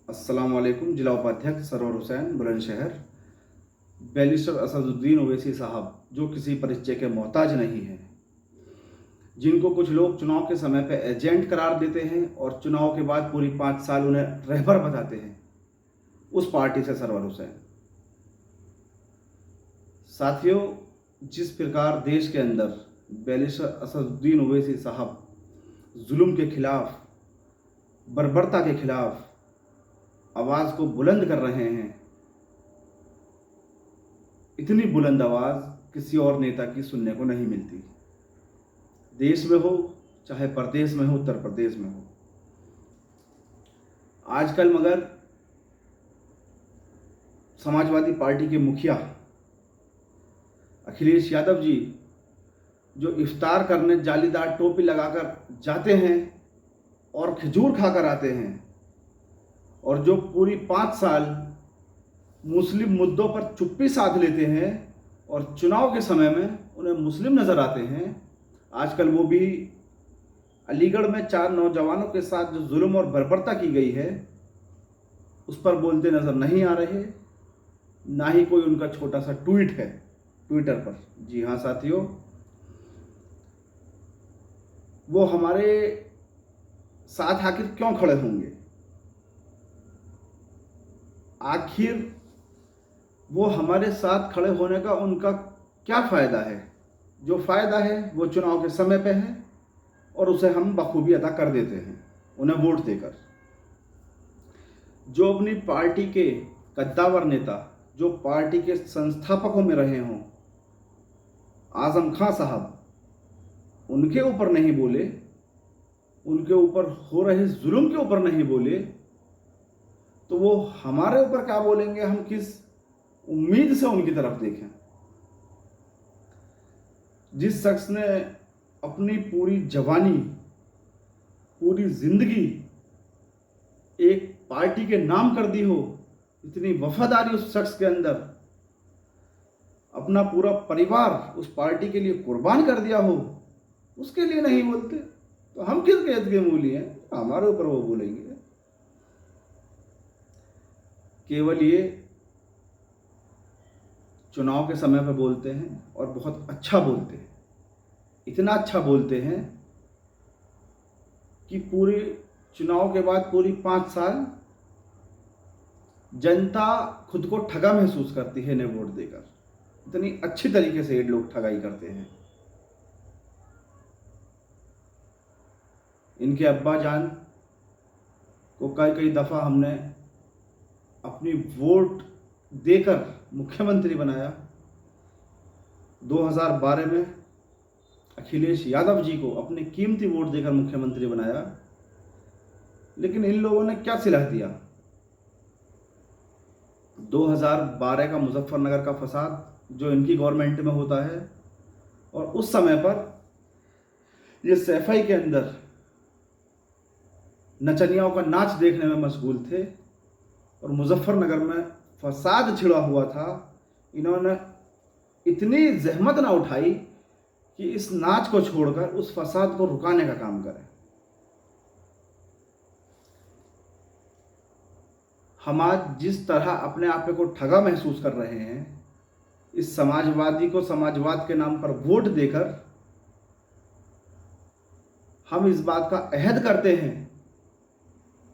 अस्सलाम वालेकुम। जिला उपाध्यक्ष सरवर हुसैन, बुलंदशहर। बैरिस्टर असदुद्दीन ओवैसी साहब, जो किसी परिचय के मोहताज नहीं हैं, जिनको कुछ लोग चुनाव के समय पे एजेंट करार देते हैं और चुनाव के बाद पूरी 5 साल उन्हें रहबर बताते हैं, उस पार्टी से सरवर हुसैन। साथियों, जिस प्रकार देश के अंदर बैरिस्टर असदुद्दीन ओवैसी साहब जुल्म के खिलाफ, बर्बरता के खिलाफ आवाज़ को बुलंद कर रहे हैं, इतनी बुलंद आवाज़ किसी और नेता की सुनने को नहीं मिलती। देश में हो चाहे प्रदेश में हो, उत्तर प्रदेश में हो। आजकल मगर समाजवादी पार्टी के मुखिया अखिलेश यादव जी, जो इफ्तार करने जालीदार टोपी लगाकर जाते हैं और खजूर खाकर आते हैं, और जो पूरी 5 साल मुस्लिम मुद्दों पर चुप्पी साध लेते हैं और चुनाव के समय में उन्हें मुस्लिम नज़र आते हैं, आजकल वो भी अलीगढ़ में 4 नौजवानों के साथ जो जुल्म और बर्बरता की गई है, उस पर बोलते नज़र नहीं आ रहे। ना ही कोई उनका छोटा सा ट्वीट है ट्विटर पर। जी हाँ साथियों, वो हमारे साथ आखिर क्यों खड़े होंगे? आखिर वो हमारे साथ खड़े होने का उनका क्या फ़ायदा है? जो फ़ायदा है वो चुनाव के समय पे है और उसे हम बखूबी अदा कर देते हैं उन्हें वोट देकर। जो अपनी पार्टी के कद्दावर नेता, जो पार्टी के संस्थापकों में रहे हों, आज़म खां साहब, उनके ऊपर नहीं बोले, उनके ऊपर हो रहे जुल्म के ऊपर नहीं बोले, तो वो हमारे ऊपर क्या बोलेंगे? हम किस उम्मीद से उनकी तरफ देखें? जिस शख्स ने अपनी पूरी जवानी, पूरी जिंदगी एक पार्टी के नाम कर दी हो, इतनी वफादारी उस शख्स के अंदर, अपना पूरा परिवार उस पार्टी के लिए कुर्बान कर दिया हो, उसके लिए नहीं बोलते तो हम किस कैद के मूली हैं? हमारे ऊपर वो बोलेंगे। केवल ये चुनाव के समय पे बोलते हैं और बहुत अच्छा बोलते हैं। इतना अच्छा बोलते हैं कि पूरे चुनाव के बाद पूरी 5 साल जनता खुद को ठगा महसूस करती है इन्हें वोट देकर। इतनी अच्छी तरीके से ये लोग ठगाई करते हैं। इनके अब्बा जान को कई कई दफ़ा हमने अपनी वोट देकर मुख्यमंत्री बनाया। 2012 में अखिलेश यादव जी को अपनी कीमती वोट देकर मुख्यमंत्री बनाया, लेकिन इन लोगों ने क्या सिला दिया? 2012 का मुजफ्फरनगर का फसाद जो इनकी गवर्नमेंट में होता है, और उस समय पर ये सैफई के अंदर नचनियाओं का नाच देखने में मशगूल थे और मुजफ्फरनगर में फसाद छिड़ा हुआ था। इन्होंने इतनी जहमत ना उठाई कि इस नाच को छोड़कर उस फसाद को रुकाने का काम करें। हम आज जिस तरह अपने आप को ठगा महसूस कर रहे हैं, इस समाजवादी को समाजवाद के नाम पर वोट देकर, हम इस बात का अहद करते हैं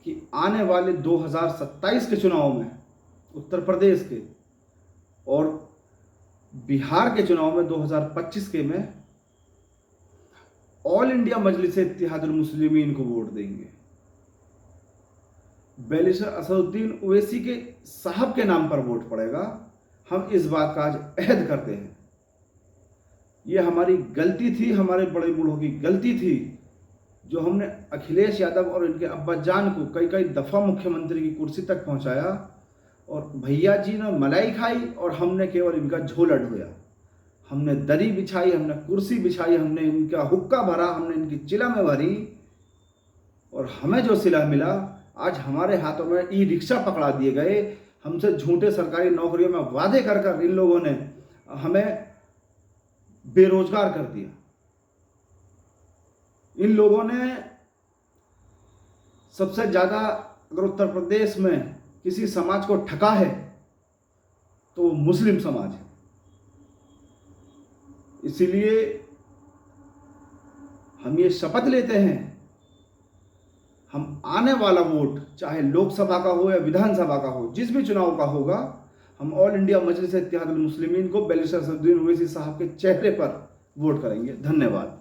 कि आने वाले 2027 के चुनाव में उत्तर प्रदेश के और बिहार के चुनाव में 2025 के में ऑल इंडिया मजलिस इत्तेहादुल मुस्लिमीन को वोट देंगे। बैरिस्टर असदुद्दीन ओवैसी के साहब के नाम पर वोट पड़ेगा। हम इस बात का आज अहद करते हैं। ये हमारी गलती थी, हमारे बड़े बूढ़ों की गलती थी, जो हमने अखिलेश यादव और इनके अब्बा जान को कई कई दफ़ा मुख्यमंत्री की कुर्सी तक पहुंचाया, और भैया जी ने मलाई खाई और हमने केवल इनका झोला ढोया। हमने दरी बिछाई, हमने कुर्सी बिछाई, हमने इनका हुक्का भरा, हमने इनकी चिला में भरी, और हमें जो सिला मिला, आज हमारे हाथों में ई रिक्शा पकड़ा दिए गए। हमसे झूठे सरकारी नौकरियों में वादे कर कर इन लोगों ने हमें बेरोजगार कर दिया। इन लोगों ने सबसे ज़्यादा अगर उत्तर प्रदेश में किसी समाज को ठगा है तो वो मुस्लिम समाज है। इसीलिए हम ये शपथ लेते हैं, हम आने वाला वोट चाहे लोकसभा का हो या विधानसभा का हो, जिस भी चुनाव का होगा, हम ऑल इंडिया मजलिस इत्तेहादुल मुस्लिमीन को बैरिस्टर असदुद्दीन ओवैसी साहब के चेहरे पर वोट करेंगे। धन्यवाद।